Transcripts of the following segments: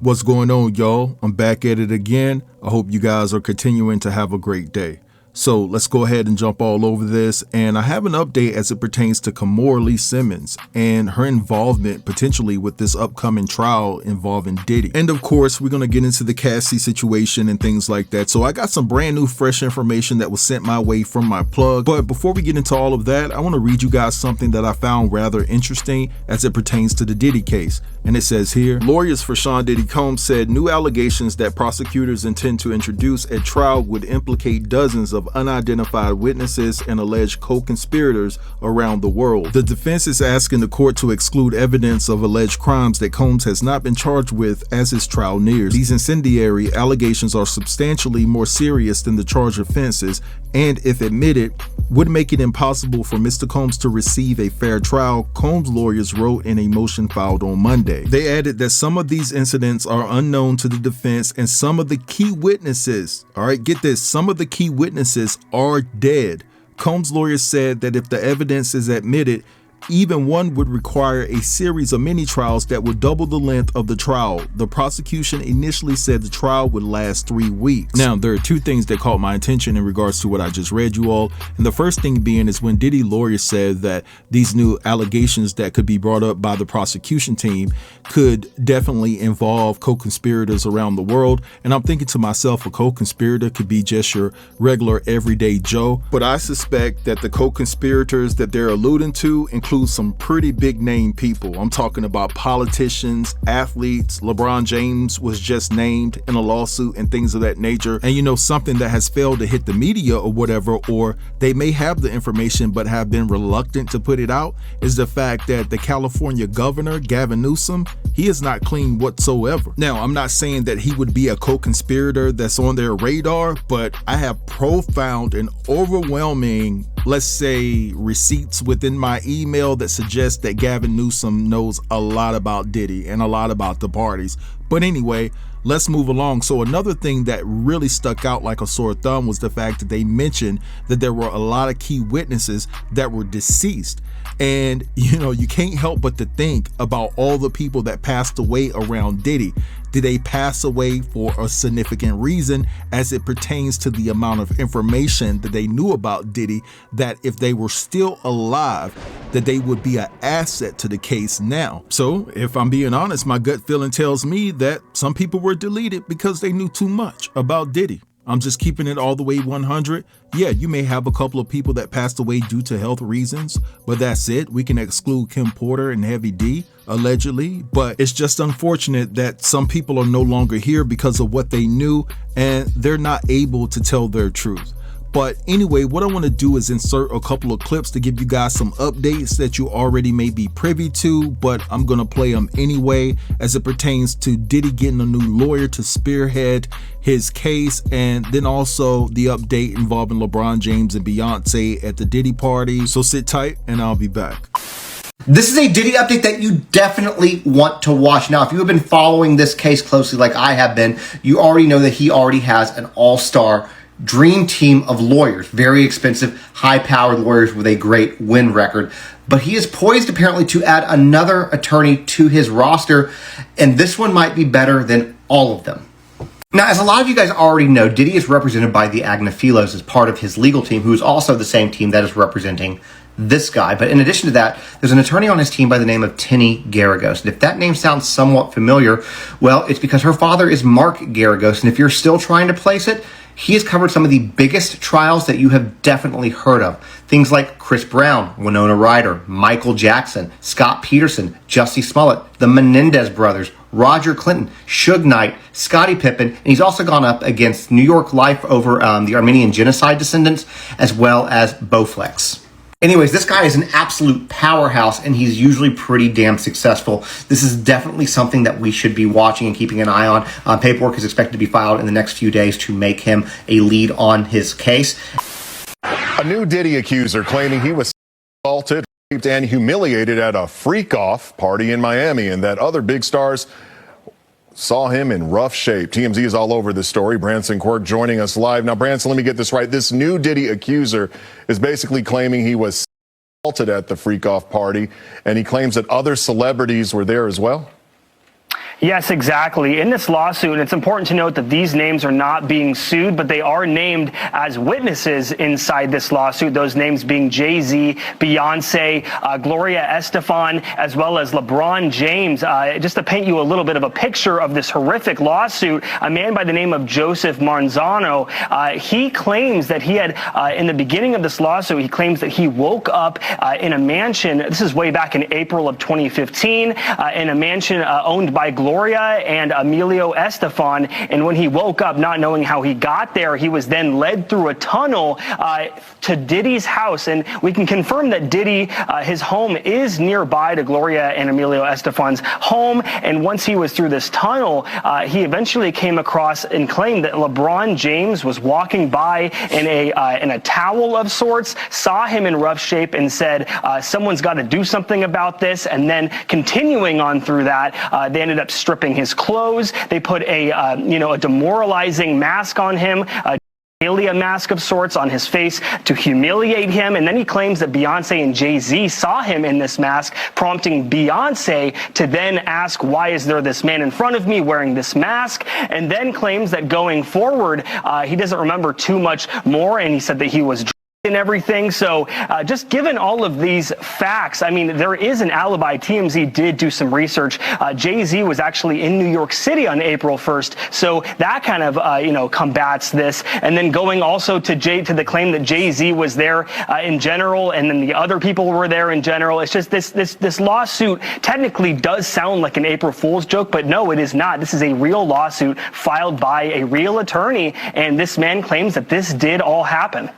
What's going on, y'all? I'm back at it again. I hope you guys are continuing to have a great day. So let's go ahead and jump all over this. And I have an update as it pertains to Kimora Simmons and her involvement potentially with this upcoming trial involving Diddy. And of course, we're going to get into the Cassie situation and things like that. So I got some brand new fresh information that was sent my way from my plug. But before we get into all of that, I want to read you guys something that I found rather interesting as it pertains to the Diddy case. And it says here, lawyers for Sean Diddy Combs said new allegations that prosecutors intend to introduce at trial would implicate dozens of unidentified witnesses and alleged co-conspirators around the world. The defense is asking the court to exclude evidence of alleged crimes that Combs has not been charged with as his trial nears. These incendiary allegations are substantially more serious than the charged offenses and, if admitted, would make it impossible for Mr. Combs to receive a fair trial, Combs' lawyers wrote in a motion filed on Monday. They added that some of these incidents are unknown to the defense and some of the key witnesses, all right, get this, some of the key witnesses are dead. Combs' lawyers said that if the evidence is admitted, even one would require a series of mini trials that would double the length of the trial. The prosecution initially said the trial would last 3 weeks. Now, there are two things that caught my attention in regards to what I just read you all. And the first thing being is when Diddy lawyers said that these new allegations that could be brought up by the prosecution team could definitely involve co-conspirators around the world. And I'm thinking to myself, a co-conspirator could be just your regular everyday Joe. But I suspect that the co-conspirators that they're alluding to include some pretty big name people. I'm talking about politicians, athletes. LeBron James was just named in a lawsuit and things of that nature. And you know, something that has failed to hit the media or whatever, or they may have the information but have been reluctant to put it out, is the fact that the California governor, Gavin Newsom, he is not clean whatsoever. Now, I'm not saying that he would be a co-conspirator that's on their radar, but I have profound and overwhelming, let's say, receipts within my email that suggest that Gavin Newsom knows a lot about Diddy and a lot about the parties. But anyway, let's move along. So another thing that really stuck out like a sore thumb was the fact that they mentioned that there were a lot of key witnesses that were deceased. And, you know, you can't help but to think about all the people that passed away around Diddy. Did they pass away for a significant reason as it pertains to the amount of information that they knew about Diddy, that if they were still alive, that they would be an asset to the case now? So if I'm being honest, my gut feeling tells me that some people were deleted because they knew too much about Diddy. I'm just keeping it all the way 100. Yeah, you may have a couple of people that passed away due to health reasons, but that's it. We can exclude Kim Porter and Heavy D, allegedly, but it's just unfortunate that some people are no longer here because of what they knew and they're not able to tell their truth. But anyway, what I want to do is insert a couple of clips to give you guys some updates that you already may be privy to, but I'm going to play them anyway as it pertains to Diddy getting a new lawyer to spearhead his case, and then also the update involving LeBron James and Beyonce at the Diddy party. So sit tight and I'll be back. This is a Diddy update that you definitely want to watch. Now, if you have been following this case closely like I have been, you already know that he already has an all-star dream team of lawyers, very expensive, high-powered lawyers with a great win record. But he is poised apparently to add another attorney to his roster, and this one might be better than all of them. Now, as a lot of you guys already know, Diddy is represented by the Agnifilo as part of his legal team, who is also the same team that is representing this guy. But in addition to that, there's an attorney on his team by the name of Tinny Garagos. And if that name sounds somewhat familiar, well, it's because her father is Mark Garagos. And if you're still trying to place it, he has covered some of the biggest trials that you have definitely heard of. Things like Chris Brown, Winona Ryder, Michael Jackson, Scott Peterson, Jussie Smollett, the Menendez brothers, Roger Clinton, Suge Knight, Scottie Pippen, and he's also gone up against New York Life over the Armenian genocide descendants, as well as Bowflex. Anyways, this guy is an absolute powerhouse, and he's usually pretty damn successful. This is definitely something that we should be watching and keeping an eye on. Paperwork is expected to be filed in the next few days to make him a lead on his case. A new Diddy accuser claiming he was assaulted, raped, and humiliated at a freak-off party in Miami, and that other big stars saw him in rough shape. TMZ is all over this story. Branson Quirk joining us live. Now, Branson, let me get this right. This new Diddy accuser is basically claiming he was assaulted at the freak-off party, and he claims that other celebrities were there as well. Yes, exactly. In this lawsuit, and it's important to note that these names are not being sued, but they are named as witnesses inside this lawsuit, those names being Jay-Z, Beyonce, Gloria Estefan, as well as LeBron James. Just to paint you a little bit of a picture of this horrific lawsuit, a man by the name of Joseph Marzano, he claims that he had, in the beginning of this lawsuit, he claims that he woke up in a mansion, this is way back in April of 2015, in a mansion owned by Gloria and Emilio Estefan, and when he woke up not knowing how he got there, he was then led through a tunnel to Diddy's house, and we can confirm that Diddy, his home is nearby to Gloria and Emilio Estefan's home, and once he was through this tunnel, he eventually came across and claimed that LeBron James was walking by in a towel of sorts, saw him in rough shape, and said, someone's got to do something about this, and then continuing on through that, they ended up stripping his clothes. They put a demoralizing mask on him, a mask of sorts on his face to humiliate him, and then he claims that Beyonce and Jay-Z saw him in this mask, prompting Beyonce to then ask, why is there this man in front of me wearing this mask, and then claims that going forward, he doesn't remember too much more, and he said that he was and everything. So just given all of these facts, I mean, there is an alibi. TMZ did do some research. Jay-Z was actually in New York City on April 1st. So that kind of, combats this. And then going also to the claim that Jay-Z was there in general, and then the other people were there in general. It's just this lawsuit technically does sound like an April Fool's joke, but no, it is not. This is a real lawsuit filed by a real attorney. And this man claims that this did all happen.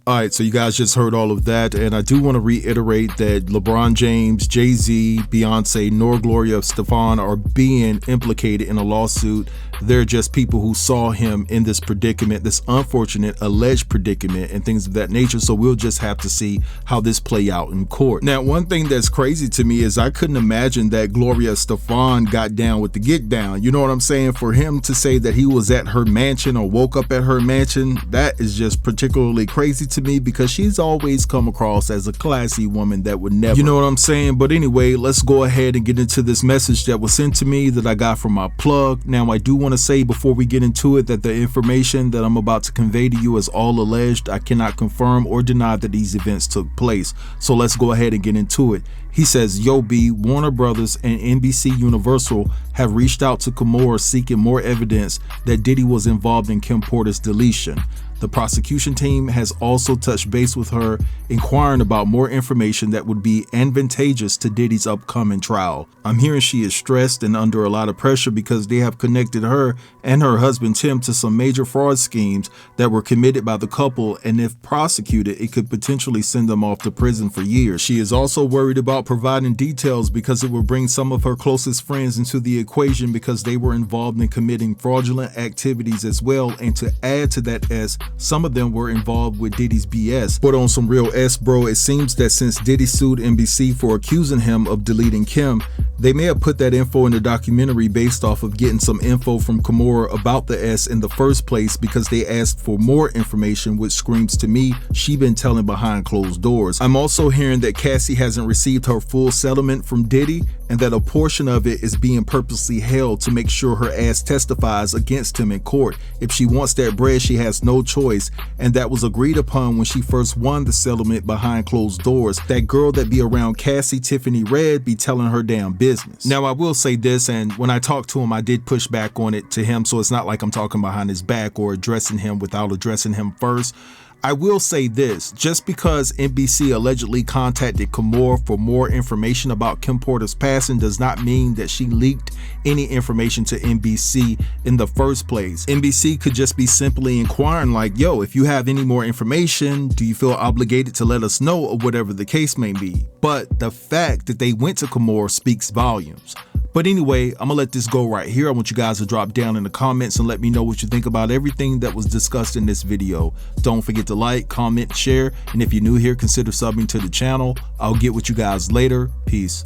All right, so you guys just heard all of that, and I do want to reiterate that LeBron James, Jay-Z, Beyonce, nor Gloria Estefan are being implicated in a lawsuit. They're just people who saw him in this predicament, this unfortunate alleged predicament, and things of that nature. So we'll just have to see how this play out in court. Now, one thing that's crazy to me is I couldn't imagine that Gloria Estefan got down with the get down. You know what I'm saying? For him to say that he was at her mansion or woke up at her mansion, that is just particularly crazy to me, because she's always come across as a classy woman that would never, you know what I'm saying? But anyway, let's go ahead and get into this message that was sent to me that I got from my plug. Now, I do want to say before we get into it that the information that I'm about to convey to you is all alleged. I cannot confirm or deny that these events took place. So let's go ahead and get into it. He says, Yo B, Warner Brothers and NBC Universal have reached out to Kimora seeking more evidence that Diddy was involved in Kim Porter's deletion. The prosecution team has also touched base with her, inquiring about more information that would be advantageous to Diddy's upcoming trial. I'm hearing she is stressed and under a lot of pressure because they have connected her and her husband Tim to some major fraud schemes that were committed by the couple, and if prosecuted, it could potentially send them off to prison for years. She is also worried about providing details because it will bring some of her closest friends into the equation because they were involved in committing fraudulent activities as well, and to add to that S, some of them were involved with Diddy's BS. But on some real S, bro, it seems that since Diddy sued NBC for accusing him of deleting Kim, they may have put that info in the documentary based off of getting some info from Kimora about the S in the first place, because they asked for more information, which screams to me she been telling behind closed doors. I'm also hearing that Cassie hasn't received her full settlement from Diddy, and that a portion of it is being purposely held to make sure her ass testifies against him in court. If she wants that bread, she has no choice, and that was agreed upon when she first won the settlement behind closed doors. That girl that be around Cassie, Tiffany Red, be telling her damn business. Now, I will say this, and when I talked to him, I did push back on it to him, so it's not like I'm talking behind his back or addressing him without addressing him first. I will say this, just because NBC allegedly contacted Kimora for more information about Kim Porter's passing does not mean that she leaked any information to NBC in the first place. NBC could just be simply inquiring like, yo, if you have any more information, do you feel obligated to let us know, or whatever the case may be. But the fact that they went to Kimora speaks volumes. But anyway, I'm gonna let this go right here. I want you guys to drop down in the comments and let me know what you think about everything that was discussed in this video. Don't forget to like, comment, share, and if you're new here, consider subbing to the channel. I'll get with you guys later. Peace.